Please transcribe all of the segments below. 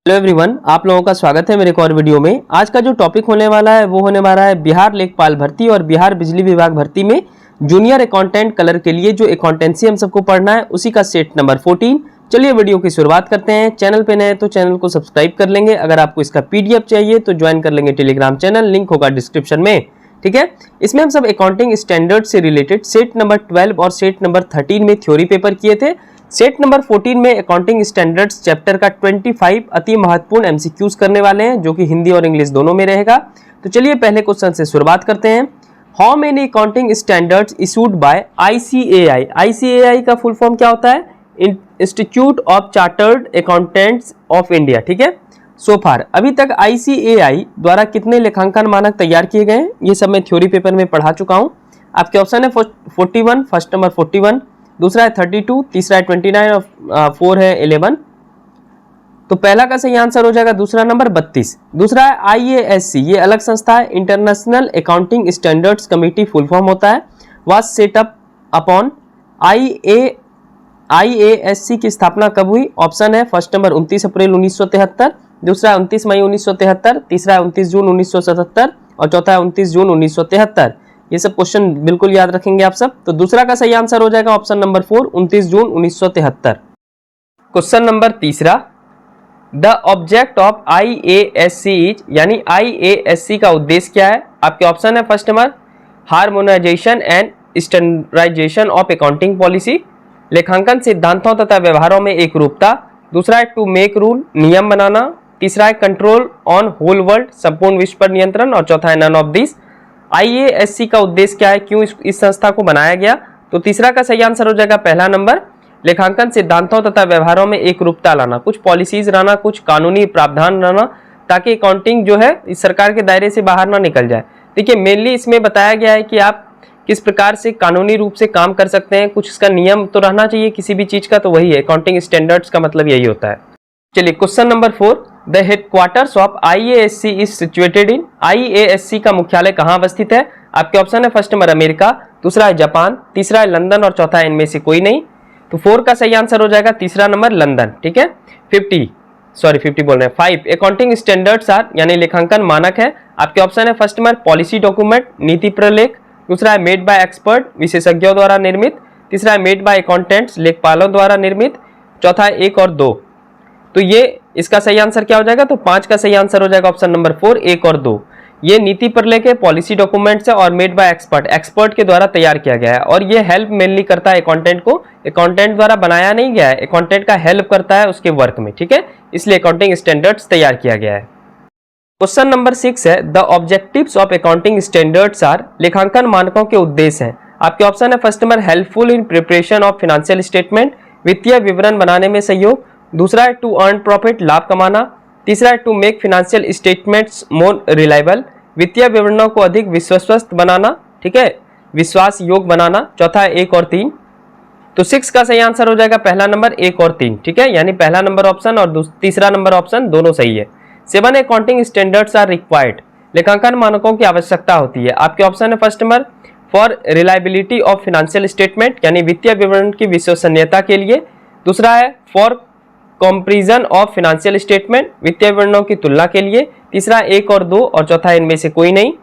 Hello everyone, आप लोगों का स्वागत है मेरे एक और वीडियो में। आज का जो टॉपिक होने वाला है वो होने वाला है बिहार लेखपाल भर्ती और बिहार बिजली विभाग भर्ती में जूनियर अकाउंटेंट कलर के लिए जो अकाउंटेंसी हम सबको पढ़ना है उसी का सेट नंबर 14। चलिए वीडियो की शुरुआत करते हैं। चैनल पे नए तो चैनल को सब्सक्राइब कर लेंगे। अगर आपको इसका पीडीएफ चाहिए तो ज्वाइन कर लेंगे टेलीग्राम चैनल, लिंक होगा डिस्क्रिप्शन में। ठीक है, इसमें हम सब अकाउंटिंग स्टैंडर्ड से रिलेटेड सेट नंबर 12 और सेट नंबर 13 में थ्योरी पेपर किए थे। सेट नंबर 14 में अकाउंटिंग स्टैंडर्ड्स चैप्टर का 25 अति महत्वपूर्ण एमसीक्यूज करने वाले हैं जो कि हिंदी और इंग्लिश दोनों में रहेगा। तो चलिए पहले क्वेश्चन से शुरुआत करते हैं। How many accounting standards issued by ICAI. ICAI का फुल फॉर्म क्या होता है? Institute of chartered accountants of India. ठीक है, सो फार अभी तक आईसीएआई द्वारा कितने लेखांकन मानक तैयार किए गए हैं ये सब मैं थ्योरी पेपर में पढ़ा चुका हूं। आपके ऑप्शन है 41, फर्स्ट नंबर 41, दूसरा है 32, तीसरा है 29 और 4 है 11। तो पहला का सही आंसर हो जाएगा दूसरा नंबर 32। दूसरा है आईएएससी, ये अलग संस्था है, international accounting standards committee full form होता है। वाज सेट अप अपॉन आईएएससी की स्थापना कब हुई? ऑप्शन है फर्स्ट नंबर 29 अप्रैल 1973, दूसरा है 29 मई 1973, तीसरा है 29 जून 1977 और चौथा है 29 जून 1973। ये सब क्वेश्चन बिल्कुल याद रखेंगे आप सब। तो दूसरा का सही आंसर हो जाएगा option number 4, 29 June 1973। Question number तीसरा, the object of IASC is, यानी आईएएससी का उद्देश्य क्या है? आपके ऑप्शन है first number harmonization and standardization of accounting policy, लेखांकन सिद्धांतों तथा व्यवहारों में एक रूपता। दूसरा है टू मेक रूल, नियम बनाना। तीसरा है कंट्रोल ऑन होल वर्ल्ड, संपूर्ण विश्व पर नियंत्रण। और चौथा है नन ऑफ दिस। आईएएससी का उद्देश्य क्या है, क्यों इस संस्था को बनाया गया? तो तीसरा का सही आंसर हो जाएगा पहला नंबर, लेखांकन सिद्धांतों तथा व्यवहारों में एक रूपता लाना, कुछ पॉलिसीज लाना, कुछ कानूनी प्रावधान लाना, ताकि अकाउंटिंग जो है इस सरकार के दायरे से बाहर ना निकल जाए। देखिए मेनली इसमें बताया गया है कि आप किस प्रकार से कानूनी रूप से काम कर सकते हैं, कुछ इसका नियम तो रहना चाहिए किसी भी चीज का, तो वही है अकाउंटिंग स्टैंडर्ड्स का मतलब यही होता है। चलिए question number 4, the headquarters of IASC is situated in. IASC का मुख्यालय कहाँ अवस्थित है? आपके ऑप्शन है फर्स्ट नंबर अमेरिका, दूसरा है जापान, तीसरा है लंदन और चौथा है इनमें से कोई नहीं। तो 4 का सही आंसर हो जाएगा तीसरा नंबर लंदन। ठीक है, 50 बोल रहे हैं 5 अकाउंटिंग स्टैंडर्ड्स आर, यानी लेखांकन मानक है। आपके ऑप्शन है फर्स्ट नंबर पॉलिसी डॉक्यूमेंट, नीति प्रलेख। दूसरा है मेड बाय एक्सपर्ट, विशेषज्ञों द्वारा निर्मित। तीसरा है मेड बाय अकाउंटेंट्स, लेखपालों द्वारा निर्मित। चौथा है 1 और 2। तो ये इसका सही आंसर क्या हो जाएगा? तो 5 का सही आंसर हो जाएगा ऑप्शन नंबर 4, 1 और 2। ये नीति प्रलेख है, पॉलिसी डॉक्यूमेंट्स है और मेड बाय एक्सपर्ट के द्वारा तैयार किया गया है। और ये हेल्प मेनली करता है अकाउंटेंट को, अकाउंटेंट द्वारा बनाया नहीं गया है, अकाउंटेंट का हेल्प करता है उसके वर्क में। ठीक है, इसलिए अकाउंटिंग स्टैंडर्ड्स तैयार किया गया है। क्वेश्चन नंबर 6 है, the objectives of accounting standards are, लेखांकन मानकों के उद्देश्य हैं। आपके ऑप्शन है first number helpful in preparation of financial statement, वित्तीय विवरण बनाने में सहयोग। दूसरा है टू अर्न प्रॉफिट, लाभ कमाना। तीसरा है to make financial statements more reliable, वित्तीय विवरणों को अधिक विश्वस्त बनाना। ठीक है, विश्वास योग्य बनाना। चौथा है 1 और 3। तो 6 का सही आंसर हो जाएगा पहला नंबर 1 और 3। ठीक है, यानी पहला नंबर ऑप्शन और तीसरा नंबर ऑप्शन दोनों सही है। 7 अकाउंटिंग स्टैंडर्ड्स आर रिक्वायर्ड, लेखांकन मानकों की आवश्यकता होती है। आपके ऑप्शन है first number for reliability of financial statement, यानी वित्तीय विवरण की विश्वसनीयता के लिए। दूसरा है for comparison of financial statement, वित्तीय विवरणों की तुलना के लिए। तीसरा 1 और 2 और चौथा इनमें से कोई नहीं।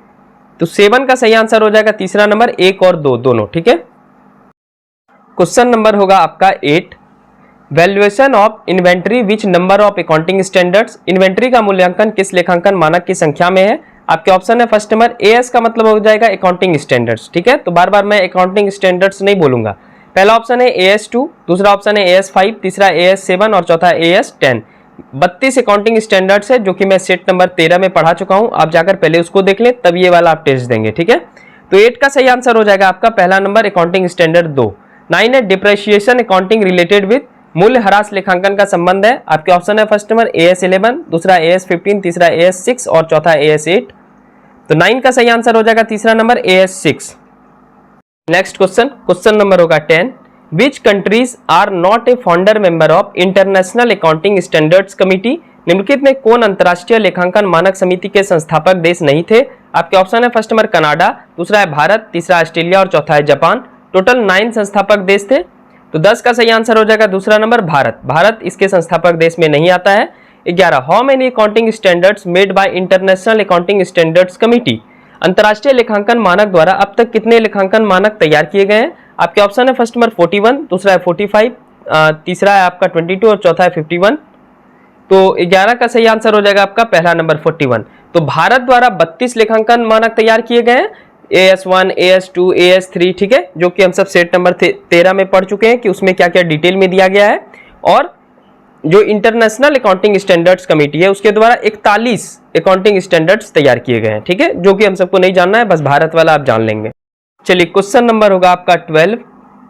तो 7 का सही आंसर हो जाएगा तीसरा नंबर 1 और 2 दोनों। ठीक है, क्वेश्चन नंबर होगा आपका 8, valuation of inventory which number of accounting standards. Inventory का मूल्यांकन किस लेखांकन मानक की संख्या में है? आपके ऑप्शन है फर्स्ट नंबर एएस का मतलब हो जाएगा अकाउंटिंग स्टैंडर्ड्स। ठीक है, तो बार बार मैं अकाउंटिंग स्टैंडर्ड्स नहीं बोलूंगा। पहला ऑप्शन है AS2, दूसरा ऑप्शन है AS5, तीसरा AS7 और चौथा AS10। 32 अकाउंटिंग स्टैंडर्ड्स है जो कि मैं सेट नंबर 13 में पढ़ा चुका हूं। आप जाकर पहले उसको देख लें, तब ये वाला आप टेस्ट देंगे। ठीक है, तो 8 का सही आंसर हो जाएगा आपका पहला नंबर अकाउंटिंग स्टैंडर्ड 2। 9 है डिप्रेशिएशन अकाउंटिंग रिलेटेड विद, मूल्य ह्रास लेखांकन का संबंध है। आपके ऑप्शन है फर्स्ट नंबर AS11, दूसरा AS15, तीसरा AS6 और चौथा AS8। तो 9 का सही आंसर हो जाएगा तीसरा number AS6। Next question number होगा 10, which countries are not a founder member of international accounting standards committee. निम्नलिखित में कौन अंतर्राष्ट्रीय लेखांकन मानक समिति के संस्थापक देश नहीं थे? आपके ऑप्शन है फर्स्ट नंबर कनाडा, दूसरा है भारत, तीसरा ऑस्ट्रेलिया और चौथा है जापान। टोटल 9 संस्थापक देश थे। तो 10 का सही आंसर हो जाएगा दूसरा नंबर भारत। भारत इसके संस्थापक देश में नहीं आता है। 11 how many accounting standards made by international accounting standards committee, अंतर्राष्ट्रीय लेखांकन मानक द्वारा अब तक कितने लेखांकन मानक तैयार किए गए हैं? आपके ऑप्शन है फर्स्ट नंबर 41, दूसरा है 45, तीसरा है आपका 22 और चौथा है 51। तो 11 का सही आंसर हो जाएगा आपका पहला नंबर 41। तो भारत द्वारा 32 लेखांकन मानक तैयार किए गए हैं, AS1, AS2, AS3, ठीक है, जो कि हम सब सेट नंबर 13 में पढ़ चुके हैं कि उसमें क्या क्या डिटेल में दिया गया है। और जो इंटरनेशनल अकाउंटिंग स्टैंडर्ड्स कमेटी है उसके द्वारा 41 अकाउंटिंग स्टैंडर्ड्स तैयार किए गए हैं, ठीक है, जो कि हम सबको नहीं जानना है, बस भारत वाला आप जान लेंगे। चलिए क्वेश्चन नंबर होगा आपका 12,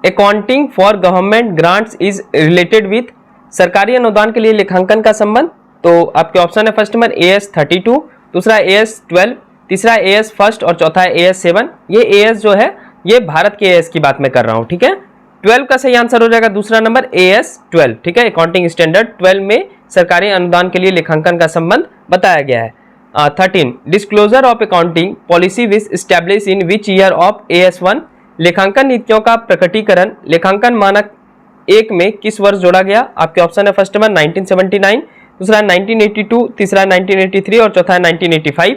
accounting for government grants is related with, सरकारी अनुदान के लिए लेखांकन का संबंध। तो आपके ऑप्शन है फर्स्ट नंबर AS32, दूसरा AS12, तीसरा AS फर्स्ट और चौथा है AS7। ये AS जो है ये भारत के AS की बात मैं कर रहा हूं, ठीक है। 12 का सही आंसर हो जाएगा दूसरा नंबर AS12, ठीक है, अकाउंटिंग स्टैंडर्ड 12 में सरकारी अनुदान के लिए लेखांकन का संबंध बताया गया है। 13 disclosure of accounting policy which establish in which year of AS1, लेखांकन नीतियों का प्रकटीकरण लेखांकन मानक 1 में किस वर्ष जोड़ा गया? आपके ऑप्शन है फर्स्ट नंबर 1979, दूसरा 1982, तीसरा 1983 और चौथा 1985।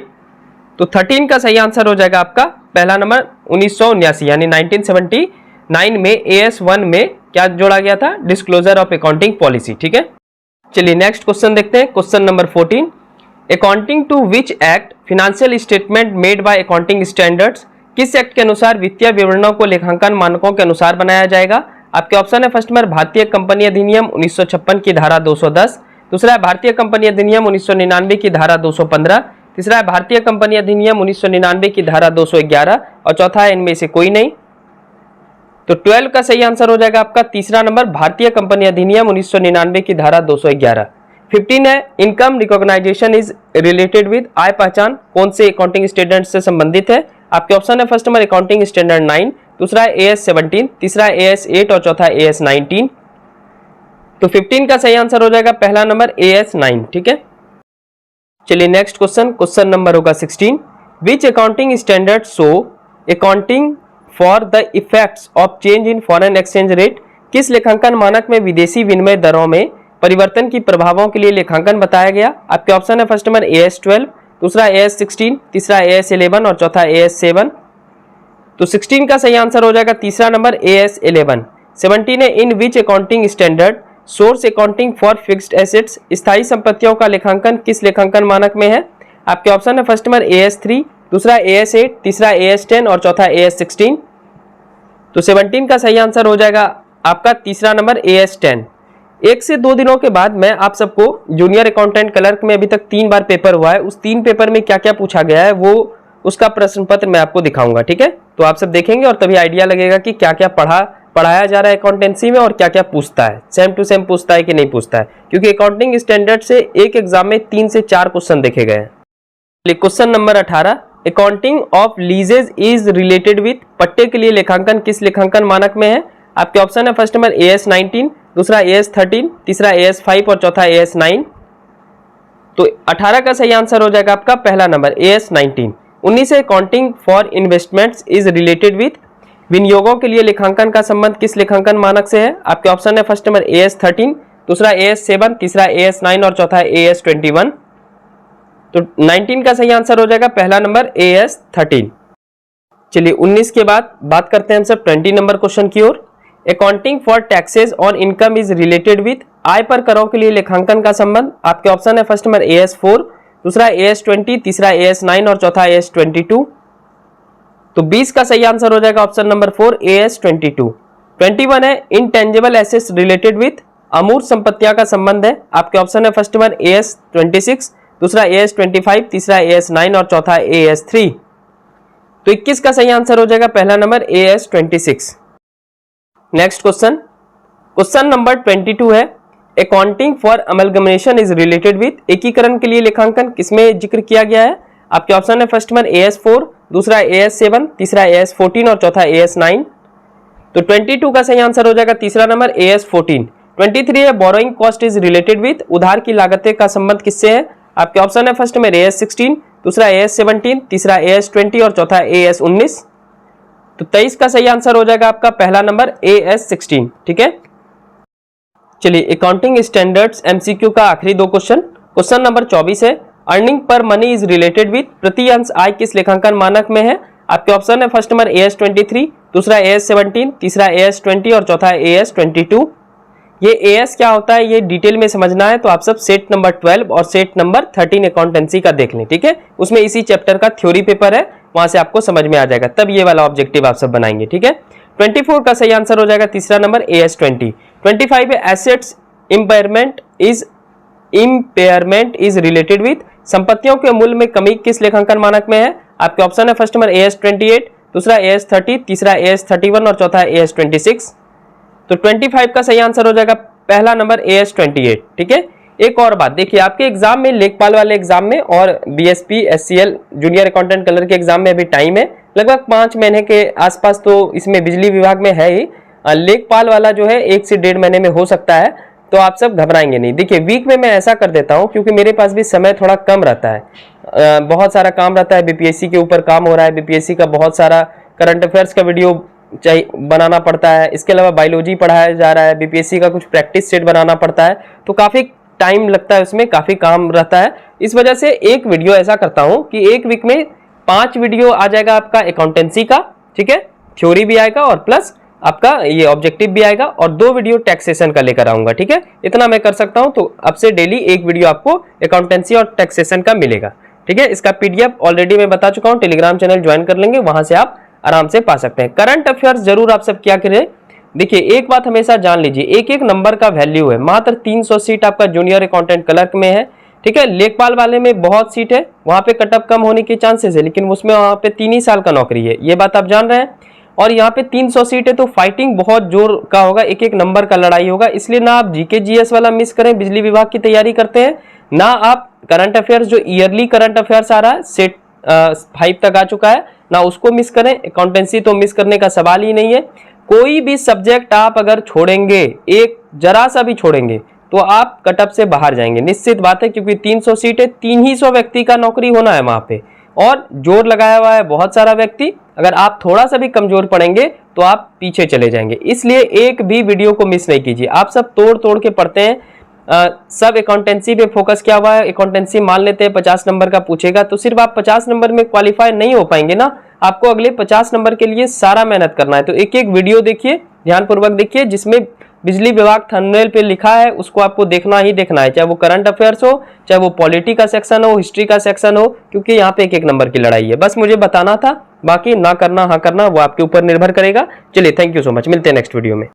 तो 13 का सही आंसर हो जाएगा आपका पहला नंबर 1979 यानी 1979 में AS1 में क्या जोड़ा गया था? डिस्क्लोजर ऑफ अकाउंटिंग पॉलिसी, ठीक है। चलिए नेक्स्ट क्वेश्चन देखते हैं, question number 14, according to which act financial statement made by accounting standards, किस एक्ट के अनुसार वित्तीय विवरणों को लेखांकन मानकों के अनुसार बनाया जाएगा? आपके ऑप्शन है फर्स्ट नंबर भारतीय कंपनी अधिनियम 1956 की धारा 210, दूसरा है भारतीय कंपनी अधिनियम 1999 की धारा 215, तीसरा है भारतीय कंपनी अधिनियम 1999 की धारा 211 और चौथा है इनमें से कोई नहीं। तो 12 का सही आंसर हो जाएगा आपका तीसरा नंबर भारतीय कंपनी अधिनियम 1999 की धारा 211। 15 है income recognition is related with, आय पहचान कौन से अकाउंटिंग स्टैंडर्ड से संबंधित है? आपके ऑप्शन है फर्स्ट नंबर अकाउंटिंग स्टैंडर्ड 9, दूसरा है AS17, तीसरा है AS8 और चौथा है AS19। तो 15 का सही आंसर हो जाएगा पहला नंबर AS9, ठीक है। चलिए नेक्स्ट क्वेश्चन, क्वेश्चन नंबर होगा 16, which accounting standard show accounting for the effects of change in foreign exchange rate, किस लेखांकन मानक में विदेशी विनिमय दरों में परिवर्तन की प्रभावों के लिए लेखांकन बताया गया? आपके ऑप्शन है फर्स्ट नंबर AS12, दूसरा AS16, तीसरा AS11 और चौथा AS7। तो 16 का सही आंसर हो जाएगा तीसरा नंबर AS11। 17 है in which accounting standard source accounting for fixed assets, स्थायी संपत्तियों का लेखांकन किस लेखांकन मानक में है? आपके ऑप्शन है फर्स्ट नंबर AS3, दूसरा AS8, तीसरा AS10 और चौथा AS16। तो 17 का सही आंसर हो जाएगा आपका तीसरा नंबर AS10। 1 से 2 दिनों के बाद मैं आप सबको जूनियर अकाउंटेंट क्लर्क में अभी तक 3 बार पेपर हुआ है, उस 3 पेपर में क्या क्या पूछा गया है वो उसका प्रश्न पत्र मैं आपको दिखाऊंगा, ठीक है। तो आप सब देखेंगे और तभी आइडिया लगेगा कि क्या क्या पढ़ाया जा रहा है अकाउंटेंसी में और क्या क्या पूछता है, सेम टू सेम पूछता है कि नहीं पूछता है, क्योंकि अकाउंटिंग स्टैंडर्ड से एक एग्जाम में 3 से 4 क्वेश्चन देखे गए हैं। Question number 18, accounting of leases is related with, पट्टे के लिए लेखांकन किस लेखांकन मानक में है? आपके ऑप्शन है फर्स्ट नंबर AS19, दूसरा AS13, तीसरा AS5 और चौथा AS9। तो 18 का सही आंसर हो जाएगा आपका पहला नंबर AS19। 19 है accounting for investments is related with, विनियोगों के लिए लेखांकन का संबंध किस लेखांकन मानक से है? आपके ऑप्शन है फर्स्ट नंबर AS13, दूसरा AS7, तीसरा AS9 और चौथा AS21। तो 19 का सही आंसर हो जाएगा पहला नंबर AS13। चलिए 19 के बाद बात करते हैं हम सब 20 नंबर क्वेश्चन की ओर। Accounting for taxes on income is related with, आय पर करों के लिए लेखांकन का संबंध। आपके ऑप्शन है फर्स्ट नंबर AS4, दूसरा AS20, तीसरा AS9 और चौथा AS22। तो 20 का सही आंसर हो जाएगा ऑप्शन नंबर 4 AS22। 21 है इनटेंजिबल एसेट्स रिलेटेड विथ, अमूर्त संपत्तियों का संबंध है। आपके ऑप्शन है फर्स्ट नंबर AS26, दूसरा AS25, तीसरा AS9 और चौथा AS3। तो 21 का सही आंसर हो जाएगा पहला number AS26। Next question, question number 22 है accounting for amalgamation is related with, एकीकरण के लिए लेखांकन किसमें जिक्र किया गया है? आपके ऑप्शन है फर्स्ट नंबर AS4, दूसरा AS7, तीसरा AS14 और चौथा AS9। तो 22 का सही आंसर हो जाएगा तीसरा नंबर AS14। 23 है borrowing cost is related with, उधार की लागतें का संबंध किससे है? आपके ऑप्शन है फर्स्ट में AS16, दूसरा AS17, तीसरा AS20 और चौथा AS19। तो 23 का सही आंसर हो जाएगा आपका पहला नंबर AS16, ठीक है। चलिए अकाउंटिंग स्टैंडर्ड्स MCQ का आखिरी 2 क्वेश्चन। क्वेश्चन नंबर 24 है, earning per money is related with, प्रति अंश आय किस लेखांकन मानक में है? आपके ऑप्शन है फर्स्ट नंबर AS23, दूसरा AS17, तीसरा AS20 और चौथा AS22। ये AS क्या होता है ये डिटेल में समझना है तो आप सब सेट नंबर 12 और सेट नंबर 13 अकाउंटेंसी का देख लें, ठीक है। उसमें इसी चैप्टर का थ्योरी पेपर है, वहां से आपको समझ में आ जाएगा, तब ये वाला ऑब्जेक्टिव आप सब बनाएंगे, ठीक है। 24 का सही आंसर हो जाएगा तीसरा नंबर AS20। 25 है, assets impairment is related with, संपत्तियों के मूल्य में कमी किस लेखांकन मानक में है? आपके ऑप्शन है फर्स्ट नंबर AS28, दूसरा AS30, तीसरा AS31 और चौथा AS26। तो 25 का सही आंसर हो जाएगा पहला नंबर AS28, ठीक है। एक और बात देखिए, आपके एग्जाम में लेखपाल वाले एग्जाम में और BSP SCL junior accountant colour के एग्जाम में अभी टाइम है, लगभग 5 महीने के आसपास तो इसमें बिजली विभाग में है ही। लेखपाल वाला जो है 1 से 1.5 महीने में हो सकता है, तो आप सब घबराएंगे नहीं। देखिए वीक में मैं ऐसा कर देता हूं क्योंकि मेरे पास भी समय थोड़ा कम रहता है, बहुत सारा काम रहता है, BPSC के ऊपर काम हो रहा है, BPSC का बहुत सारा करंट अफेयर्स का वीडियो चाहिए बनाना पड़ता है, इसके अलावा बायोलॉजी पढ़ाया जा रहा है, BPSC का कुछ प्रैक्टिस सेट बनाना पड़ता है, तो काफ़ी टाइम लगता है, उसमें काफ़ी काम रहता है। इस वजह से एक वीडियो ऐसा करता हूं कि एक वीक में 5 वीडियो आ जाएगा आपका अकाउंटेंसी का, ठीक है, थ्योरी भी आएगा और प्लस आपका ये ऑब्जेक्टिव भी आएगा, और 2 वीडियो टैक्सेशन का लेकर आऊंगा, ठीक है। इतना मैं कर सकता हूं, तो अब से डेली एक वीडियो आपको अकाउंटेंसी और टैक्सेशन का मिलेगा, ठीक है। इसका PDF ऑलरेडी मैं बता चुका हूं, टेलीग्राम चैनल ज्वाइन कर लेंगे, वहां से आप आराम से पा सकते हैं। करंट अफेयर्स जरूर आप सब क्या करें, देखिए एक बात हमेशा जान लीजिए, एक एक नंबर का वैल्यू है, मात्र 300 सीट आपका जूनियर अकाउंटेंट क्लर्क में है, ठीक है। लेखपाल वाले में बहुत सीट है, वहां पे कटअप कम होने के चांसेस है, लेकिन उसमें वहां पे 3 ही साल का नौकरी है, ये बात आप जान रहे हैं। और यहाँ पे 300 सीट है तो फाइटिंग बहुत जोर का होगा, एक एक नंबर का लड़ाई होगा, इसलिए ना आप GK GS वाला मिस करें, बिजली विभाग की तैयारी करते हैं, ना आप करंट अफेयर्स जो ईयरली करंट अफेयर्स आ रहा है सेट 5 तक आ चुका है, ना उसको मिस करें। अकाउंटेंसी तो मिस करने का सवाल ही नहीं है। कोई भी सब्जेक्ट आप अगर छोड़ेंगे, एक जरा सा भी छोड़ेंगे, तो आप कटअप से बाहर जाएंगे, निश्चित बात है, क्योंकि 300 सीट है, 300 व्यक्ति का नौकरी होना है वहां पे, और जोर लगाया हुआ है बहुत सारा व्यक्ति। अगर आप थोड़ा सा भी कमजोर पड़ेंगे तो आप पीछे चले जाएंगे, इसलिए एक भी वीडियो को मिस नहीं कीजिए। आप सब तोड़ तोड़ के पढ़ते हैं, सब अकाउंटेंसी पे फोकस किया हुआ है। अकाउंटेंसी मान लेते हैं 50 नंबर का पूछेगा, तो सिर्फ आप 50 नंबर में क्वालिफाई नहीं हो पाएंगे ना, आपको अगले 50 नंबर के लिए सारा मेहनत करना है। तो एक एक वीडियो देखिए, ध्यानपूर्वक देखिए, जिसमें बिजली विभाग थंबनेल पे लिखा है उसको आपको देखना ही देखना है, चाहे वो करंट अफेयर्स हो, चाहे वो पॉलिटी का सेक्शन हो, हिस्ट्री का सेक्शन हो, क्योंकि यहाँ पे एक एक नंबर की लड़ाई है। बस मुझे बताना था, बाकी ना करना हाँ करना वो आपके ऊपर निर्भर करेगा। चलिए, थैंक यू सो मच, मिलते हैं नेक्स्ट वीडियो में।